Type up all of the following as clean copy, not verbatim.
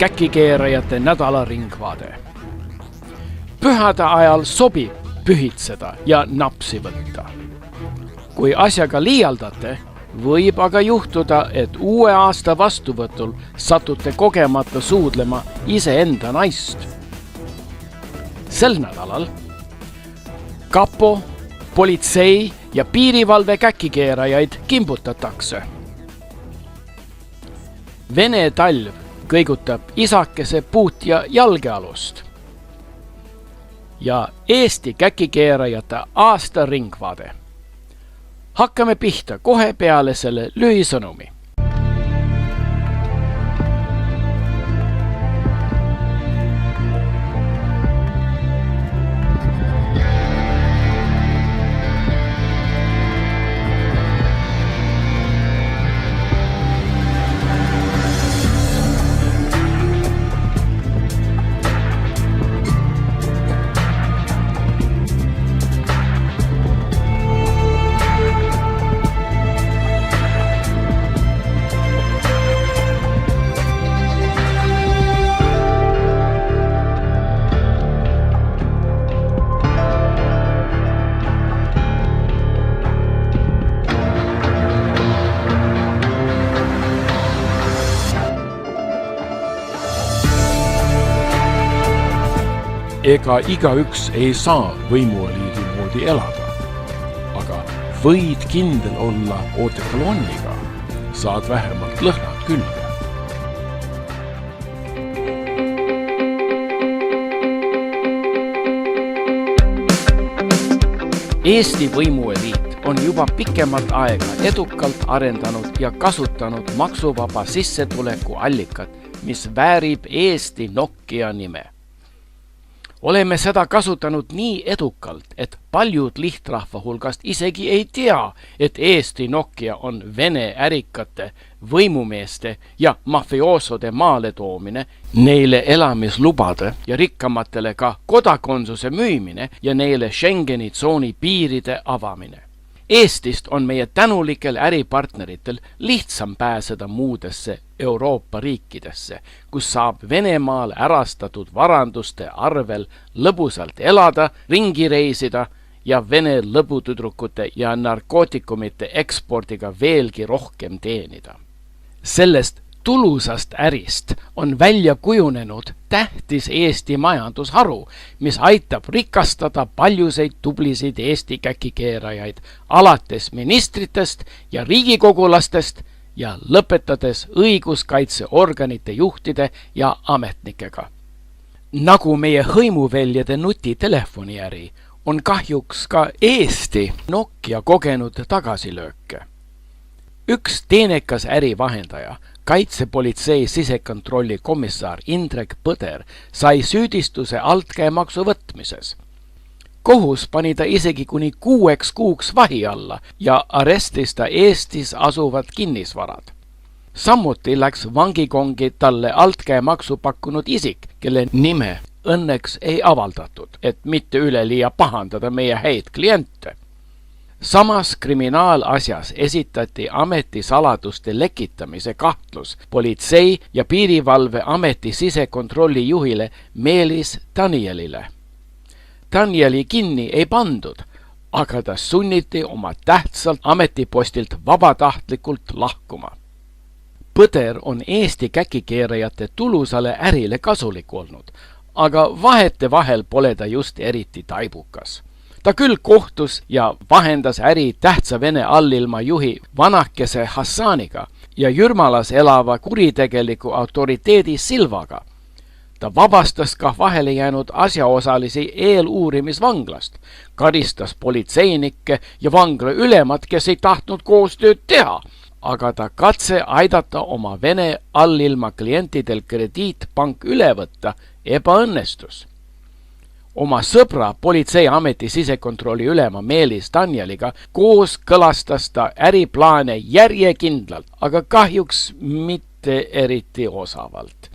käkikeerajate nädala ringvaade. Pühade ajal sobib pühitseda ja napsi võtta. Kui asjaga liialdate, võib aga juhtuda, et uue aasta vastuvõtul satute kogemata suudlema iseenda naist. Sel nädalal kapo, politsei ja piirivalve käkikeerajaid kimbutatakse. Vene talv kõigutab isakese puutja jalgealust. Ja Eesti käkikeerajate aasta ringvaade. Hakkame pihta kohe peale selle lühisõnumi. Ega igaüks ei saa võimueliidi moodi elada, aga võid kindel olla ootekolonniga, saad vähemalt lõhnad külge. Eesti võimueliit on juba pikemat aega edukalt arendanud ja kasutanud maksuvaba sissetuleku allikat, mis väärib Eesti Nokia nime. Oleme seda kasutanud nii edukalt, et paljud lihtrahva hulgast isegi ei tea, et Eesti Nokia on Vene ärikate, võimumeeste ja mafioosode maale toomine, neile elamislubade ja rikkamatele ka kodakonsuse müümine ja neile Schengeni tsooni piiride avamine. Eestist on meie tänulikel äripartneritel lihtsam pääseda muudesse Euroopa riikidesse, kus saab Venemaal ärastatud varanduste arvel lõbusalt elada, ringi reisida ja Vene lõbutüdrukute ja narkootikumite ekspordiga veelgi rohkem teenida. Sellest tulusast ärist on välja kujunenud tähtis Eesti majandusharu, mis aitab rikastada paljuseid tublisid Eesti käkikeerajaid, alates ministritest ja riigikogulastest ja lõpetades õiguskaitseorganite juhtide ja ametnikega. Nagu meie hõimuväljade nutitelefoniäri, on kahjuks ka Eesti Nokia kogenud tagasilööke. Üks teenekas ärivahendaja, kaitsepolitsei sisekontrolli komissar Indrek Põder, sai süüdistuse altkäemaksu võtmises. Kohus pani ta isegi kuni 6 kuuks vahi alla ja arestis ta Eestis asuvad kinnisvarad. Samuti läks vangikongi talle altkäemaksu pakkunud isik, kelle nime õnneks ei avaldatud, et mitte üleliia pahandada meie häid kliente. Samas kriminaalasjas esitati ametisaladuste lekitamise kahtlus politsei ja piirivalve ameti sisekontrolli juhile Meelis Danielile. Danieli kinni ei pandud, aga ta sunniti oma tähtsalt ametipostilt vabatahtlikult lahkuma. Põder on Eesti käkikeerajate tulusale ärile kasulik olnud, aga vahetevahel pole ta just eriti taibukas. Ta küll kohtus ja vahendas äri tähtsa Vene allilma juhi vanakese Hassaniga ja Jürmalas elava kuritegeliku autoriteedi Silvaga. Ta vabastas ka vahele jäänud asjaosalisi eeluurimisvanglast, karistas politseinikke ja vangla ülemad, kes ei tahtnud koostööd teha, aga ta katse aidata oma Vene allilma klientidel krediitpank üle võtta ebaõnnestus. Oma sõbra politseiameti sisekontrolli ülema Meelis Danieliga koos kõlastas ta äriplaane järjekindlalt, aga kahjuks mitte eriti osavalt.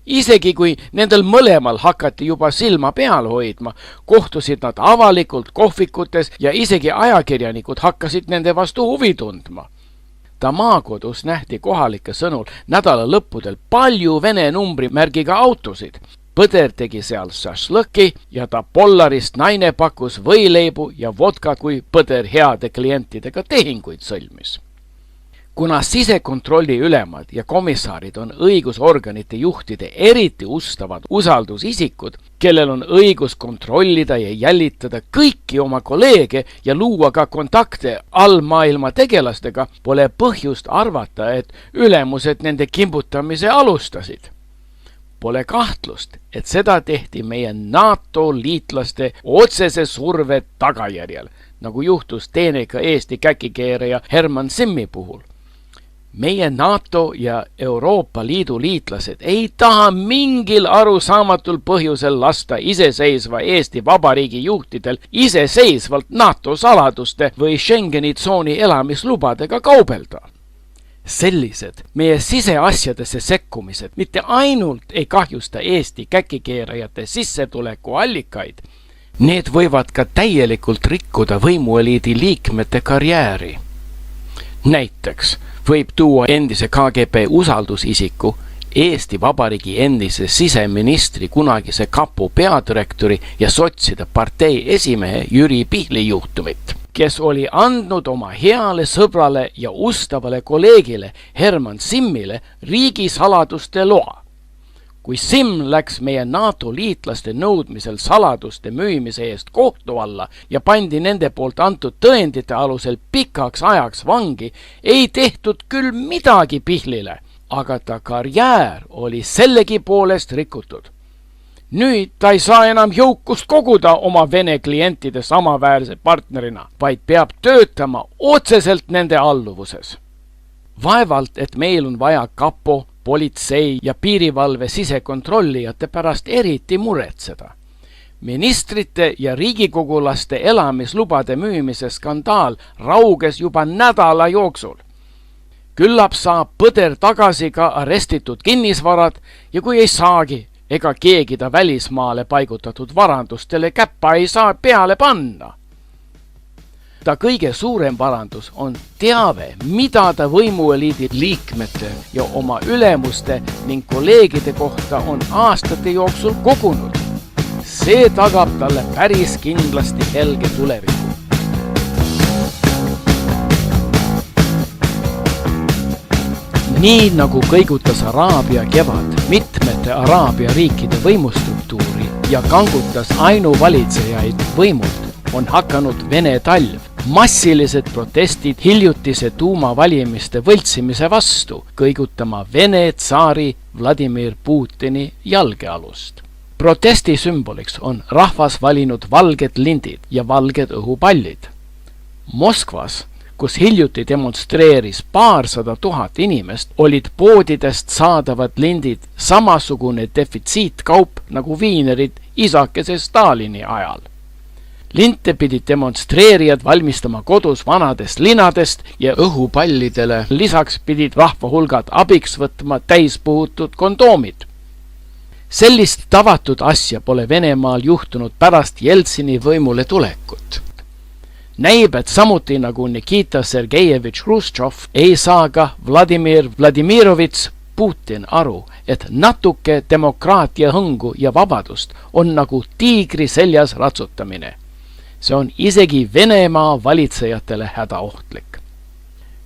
Isegi kui nendel mõlemal hakati juba silma peal hoidma, kohtusid nad avalikult kohvikutes ja isegi ajakirjanikud hakkasid nende vastu huvi tundma. ta maakodus nähti kohalike sõnul nädala lõppudel palju vene numbrimärgiga autosid. Põder tegi seal šašlõki ja ta Pollarist naine pakkus võileibu ja vodka, kui Põder heade klientidega tehinguid sõlmis. Kuna sisekontrolli ülemad ja komissaarid on õigusorganite juhtide eriti ustavad usaldusisikud, kellel on õigus kontrollida ja jällitada kõiki oma kolleege ja luua ka kontakte allmaailma tegelastega, pole põhjust arvata, et ülemused nende kimbutamise alustasid. Pole kahtlust, et seda tehti meie NATO liitlaste otsese surve tagajärjel, nagu juhtus teeneka Eesti käkikeeraja Herman Simmi puhul. Meie NATO ja Euroopa Liidu liitlased ei taha mingil arusaamatul põhjusel lasta iseseisva Eesti Vabariigi juhtidel iseseisvalt NATO saladuste või Schengeni tsooni elamislubadega kaubelda. Sellised meie siseasjadesse sekkumised mitte ainult ei kahjusta Eesti käkikeerajate sissetuleku allikaid, need võivad ka täielikult rikkuda võimueliidi liikmete karjääri. Näiteks võib tuua endise KGB usaldusisiku, Eesti Vabariigi endise siseministri, kunagise kapo peadirektori ja sotside partei esimehe Jüri Pihli juhtumit, kes oli andnud oma heale sõbrale ja ustavale kolleegile Herman Simmile riigisaladuste loa. Kui Simm läks meie NATO liitlaste nõudmisel saladuste müümise eest kohtu alla ja pandi nende poolt antud tõendite alusel pikaks ajaks vangi, ei tehtud küll midagi Pihlile, aga ta karjäär oli sellegi poolest rikutud. Nüüd ta ei saa enam jõukust koguda oma vene klientide samaväärse partnerina, vaid peab töötama otseselt nende alluvuses. Vaevalt, et meil on vaja kapo, politsei ja piirivalve sisekontrollijate pärast eriti muretseda. Ministrite ja riigikogulaste elamislubade müümise skandaal rauges juba nädala jooksul. Küllap saab Põder tagasi ka arestitud kinnisvarad ja kui ei saagi, ega keegi ta välismaale paigutatud varandustele käppa ei saa peale panna. Ta kõige suurem varandus on teave, mida ta võimueliidi liikmete ja oma ülemuste ning kolleegide kohta on aastate jooksul kogunud. See tagab talle päris kindlasti helge tuleviku. Nii nagu kõigutas Araabia kevad mitmete Araabia riikide võimustruktuuri ja kangutas ainuvalitsejaid võimult, on hakanud Vene talv. Massilised protestid hiljutise tuumavalimiste võltsimise vastu kõigutama Vene tsaari Vladimir Putini jalgealust. Protesti sümboliks on rahvas valinud valged lindid ja valged õhupallid. Moskvas, kus hiljuti demonstreeris 200 000 inimest, olid poodidest saadavad lindid samasugune defitsiitkaup nagu viinerid isakese Stalini ajal. Linte pidid demonstreerijad valmistama kodus vanadest linadest ja õhupallidele lisaks pidid rahvahulgad abiks võtma täispuhutud kondoomid. Sellist tavatud asja pole Venemaal juhtunud pärast Jeltsini võimule tulekut. Näib, et samuti nagu Nikita Sergejevitš Hruštšov ei saa ka Vladimir Vladimirovitš Putin aru, et natuke demokraatia hõngu ja vabadust on nagu tiigri seljas ratsutamine. See on isegi Venemaa valitsejatele hädaohtlik.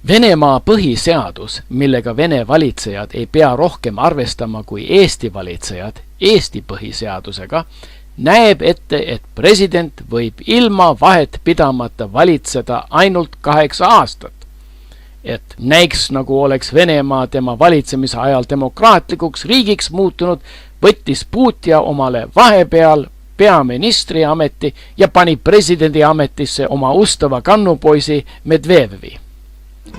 Venemaa põhiseadus, millega Vene valitsejad ei pea rohkem arvestama kui Eesti valitsejad Eesti põhiseadusega, näeb ette, et president võib ilma vahet pidamata valitseda ainult 8 aastat. Et näiks nagu oleks Venemaa tema valitsemise ajal demokraatlikuks riigiks muutunud, võttis Putin omale vahepeal peaministri ameti ja pani presidendi ametisse oma ustava kannupoisi Medvedevi.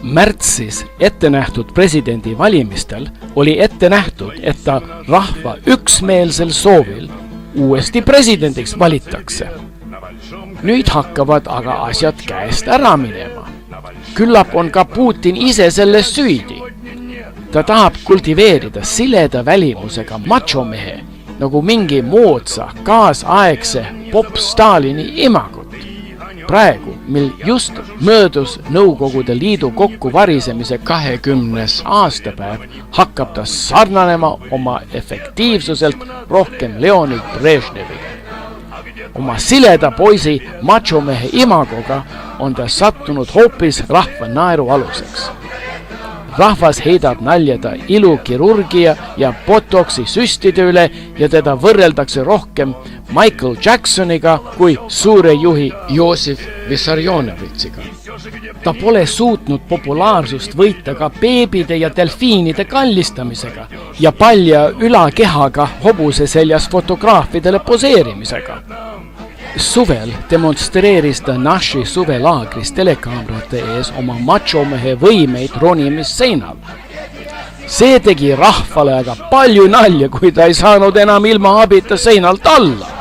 Märtsis ette nähtud presidendi valimistel oli ette nähtud, et ta rahva üksmeelsel soovil uuesti presidendiks valitakse. Nüüd hakkavad aga asjad käest ära minema. Küllap on ka Putin ise selles süüdi. Ta tahab kultiveerida sileda välimusega machomehe nagu mingi moodsa, kaasaegse pop Stalini imagut. praegu, mil just möödus Nõukogude Liidu kokkuvarisemise 20. aastapäev, hakkab ta sarnanema oma efektiivsuselt rohkem Leonid Brežneviga. Oma sileda poisi machomehe imagoga on ta sattunud hoopis rahva naeru aluseks. Rahvas heidab nalja ta ilukirurgia ja botoksi süstide üle ja teda võrreldakse rohkem Michael Jacksoniga kui suure juhi Joosif Vissarionovitsiga. Ta pole suutnud populaarsust võita ka beebide ja delfiinide kallistamisega ja palja ülakehaga hobuse seljas fotograafidele poseerimisega. Suvel demonstreeris ta Naši suvelaagris telekaamerate ees oma machomehe võimeid ronimisseinal. See tegi rahvale aga palju nalja, kui ta ei saanud enam ilma abita seinalt alla.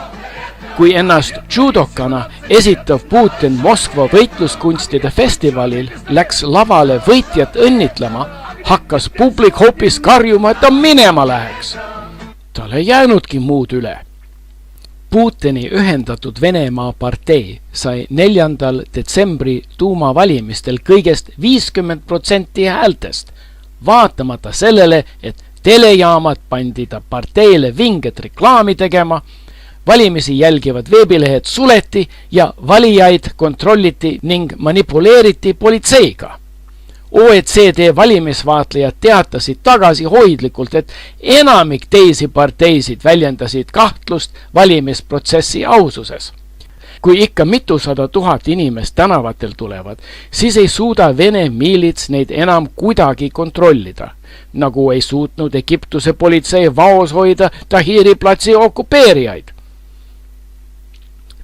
Kui ennast judokana esitav Putin Moskva võitluskunstide festivalil läks lavale võitjat õnnitlema, hakkas publik hoopis karjuma, et ta minema läheks. Tal ei jäänudki muud üle. Putini ühendatud Venemaa partei sai 4. detsembri tuumavalimistel kõigest 50% häältest, vaatamata sellele, et telejaamad pandi ta parteile vinget reklaami tegema, valimisi jälgivad veebilehed suleti ja valijaid kontrolliti ning manipuleeriti politseiga. OECD valimisvaatlejad teatasid tagasihoidlikult, et enamik teisi parteisid väljendasid kahtlust valimisprotsessi aususes. Kui ikka mitusada tuhat inimest tänavatel tulevad, siis ei suuda Vene miilits neid enam kuidagi kontrollida, nagu ei suutnud Egiptuse politsei vaos hoida Tahiri platsi okupeerijaid.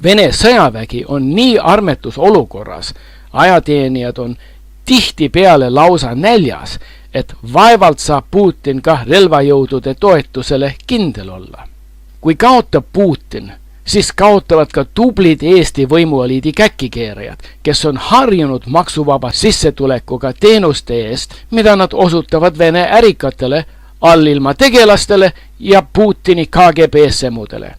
Vene sõjavägi on nii armetus olukorras, ajateenijad on tihtipeale lausa näljas, et vaevalt saab Putin ka relvajõudude toetusele kindel olla. Kui kaotab Putin, siis kaotavad ka tublid Eesti võimueliidi käkkikeerajad, kes on harjunud maksuvaba sissetulekuga teenuste eest, mida nad osutavad Vene ärikatele, allilma tegelastele ja Putini KGB-semudele.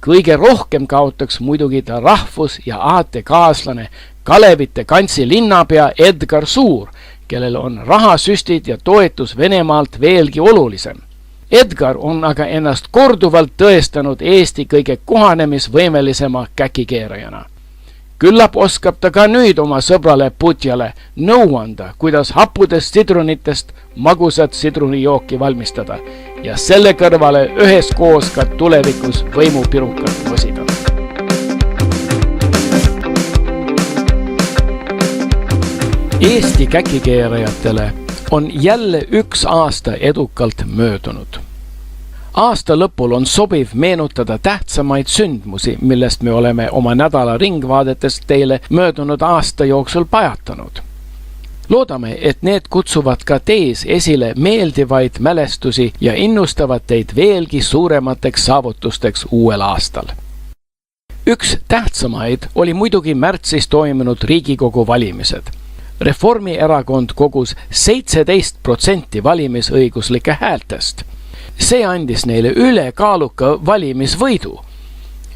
Kõige rohkem kaotaks muidugi ta rahvus- ja aatekaaslane Kalevite kantsi linnapea Edgar Suur, kellel on rahasüstid ja toetus Venemaalt veelgi olulisem. Edgar on aga ennast korduvalt tõestanud Eesti kõige kohanemisvõimelisema käkikeerajana. Küllap oskab ta ka nüüd oma sõbrale Putjale nõu anda, kuidas happudest sidrunitest magusat sidrunijooki valmistada ja selle kõrvale üheskoos ka tulevikus võimupirukat mõsida. Eesti käkikeerajatele on jälle üks aasta edukalt möödunud. Aasta lõpul on sobiv meenutada tähtsamaid sündmusi, millest me oleme oma nädala ringvaadetest teile möödunud aasta jooksul pajatanud. Loodame, et need kutsuvad ka teis esile meeldivaid mälestusi ja innustavad teid veelgi suuremateks saavutusteks uuel aastal. Üks tähtsamaid oli muidugi märtsis toimunud Riigikogu valimised. Reformierakond kogus 17% valimisõiguslike häältest. See andis neile ülekaaluka valimisvõidu.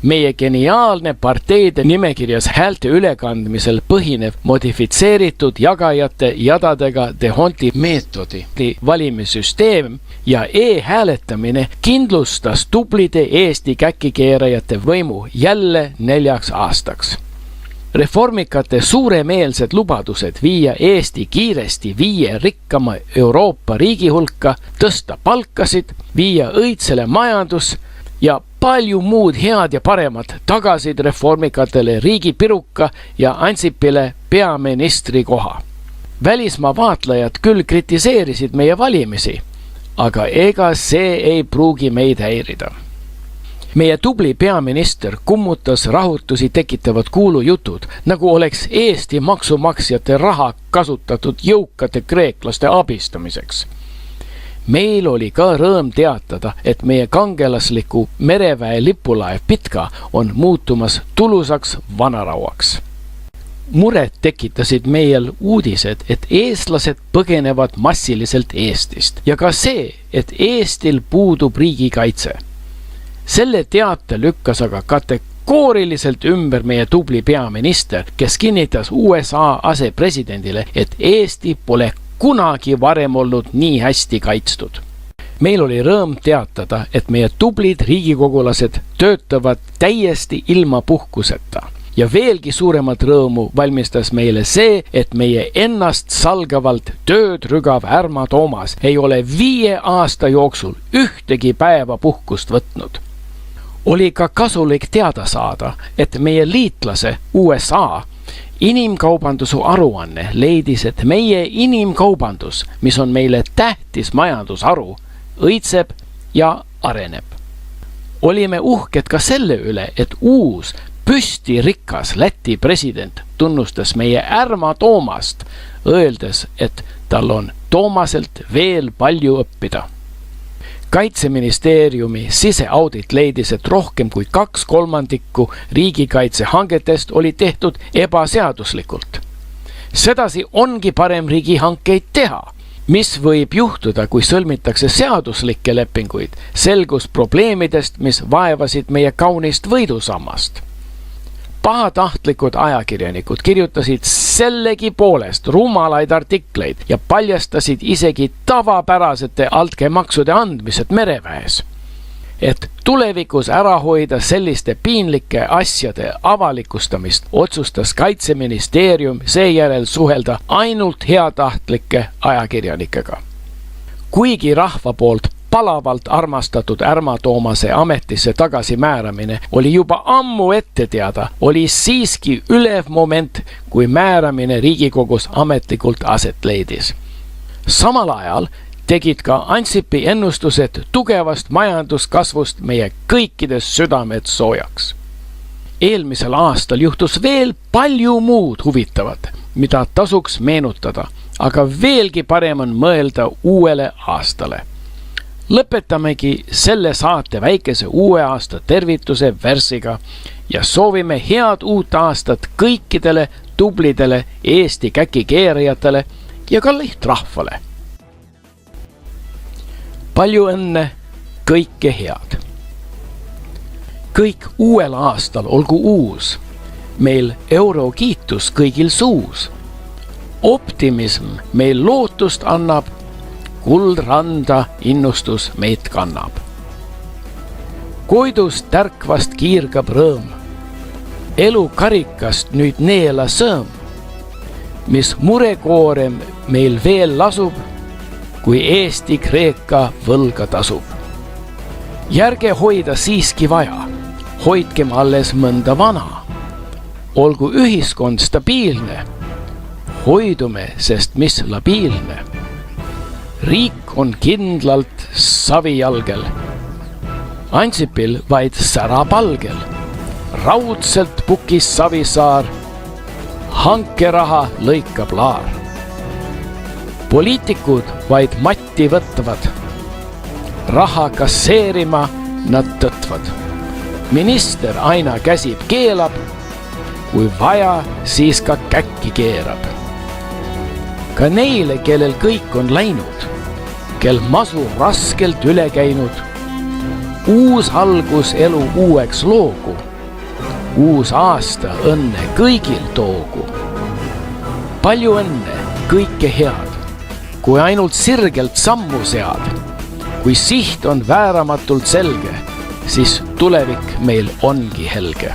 Meie geniaalne parteide nimekirjas häälte ülekandmisel põhinev modifitseeritud jagajate jadadega D'Hondti meetodi valimissüsteem ja e-hääletamine kindlustas tublide Eesti käkikeerajate võimu jälle 4 aastaks. Reformikate suuremeelsed lubadused viia Eesti kiiresti 5 rikkama Euroopa riigi hulka, tõsta palkasid, viia õitsele majandus ja palju muud head ja paremat tagasid reformikatele riigipiruka ja Ansipile peaministri koha. Välismaa vaatlejad küll kritiseerisid meie valimisi, aga ega see ei pruugi meid häirida. Meie tubli peaminister kummutas rahutusi tekitavad kuulujutud, nagu oleks Eesti maksumaksjate raha kasutatud jõukate kreeklaste abistamiseks. Meil oli ka rõõm teatada, et meie kangelasliku mereväe lipulaev Pitka on muutumas tulusaks vanarauaks. Muret tekitasid meil uudised, et eestlased põgenevad massiliselt Eestist ja ka see, et Eestil puudub riigikaitse. Selle teate lükkas aga kategooriliselt ümber meie tubli peaminister, kes kinnitas USA asepresidendile, et Eesti pole kunagi varem olnud nii hästi kaitstud. Meil oli rõõm teatada, et meie tublid riigikogulased töötavad täiesti ilma puhkuseta. Ja veelgi suuremat rõõmu valmistas meile see, et meie ennast salgavalt tööd rügav Ärma Toomas ei ole 5 aasta jooksul ühtegi päeva puhkust võtnud. Oli ka kasulik teada saada, et meie liitlase USA inimkaubandusu aruanne leidis, et meie inimkaubandus, mis on meile tähtis majandusharu, õitseb ja areneb. Olime uhked ka selle üle, et uus püstirikas Läti president tunnustas meie Ärma Toomast, öeldes, et tal on Toomaselt veel palju õppida. Kaitseministeeriumi siseaudit leidis, et rohkem kui 2/3 riigikaitsehangetest oli tehtud ebaseaduslikult. Sedasi ongi parem riigihankeid teha. Mis võib juhtuda, kui sõlmitakse seaduslikke lepinguid, selgus probleemidest, mis vaevasid meie kaunist võidusammast. Pahatahtlikud ajakirjanikud kirjutasid sellegipoolest rumalaid artikleid ja paljastasid isegi tavapärasete altkäemaksude andmised mereväes. Et tulevikus ära hoida selliste piinlike asjade avalikustamist, otsustas Kaitseministeerium seejärel suhelda ainult heatahtlike ajakirjanikega. Kuigi rahva poolt palavalt armastatud Ärma Toomase ametisse tagasimääramine oli juba ammu ette teada, oli siiski ülev moment, kui määramine Riigikogus ametlikult aset leidis. Samal ajal tegid ka Ansipi ennustused tugevast majanduskasvust meie kõikides südamed soojaks. Eelmisel aastal juhtus veel palju muud huvitavat, mida tasuks meenutada, aga veelgi parem on mõelda uuele aastale. Lõpetamegi selle saate väikese uue aasta tervituse versiga ja soovime head uut aastat kõikidele tublidele Eesti käkikeerijatele ja ka lihtrahvale. Palju õnne, kõike head! Kõik uuel aastal olgu uus, meil eurokiitus kõigil suus. Optimism meil lootust annab, kuldrando innustus meid kannab. Koidust tärkvast kiirgab rõõm, elu karikast nüüd neela sõõm, mis murekoorem meil veel lasub, kui Eesti Kreeka võlga tasub. Järge hoida siiski vaja, hoidkem alles mõnda vana. Olgu ühiskond stabiilne, hoidume, sest mis labiilne. Riik on kindlalt savijalgel, Ansipil vaid särapalgel. Raudselt pukis Savisaar, hankeraha lõikab laar. Poliitikud vaid matti võtavad, raha kasseerima nad tõtvad. Minister aina käsib keelab, kui vaja, siis ka käkki keerab. Ka neile, kellel kõik on läinud, kel masu raskelt üle käinud, uus algus elu uueks loogu, uus aasta õnne kõigil toogu. Palju õnne, kõike head, kui ainult sirgelt sammu sead, kui siht on vääramatult selge, siis tulevik meil ongi helge.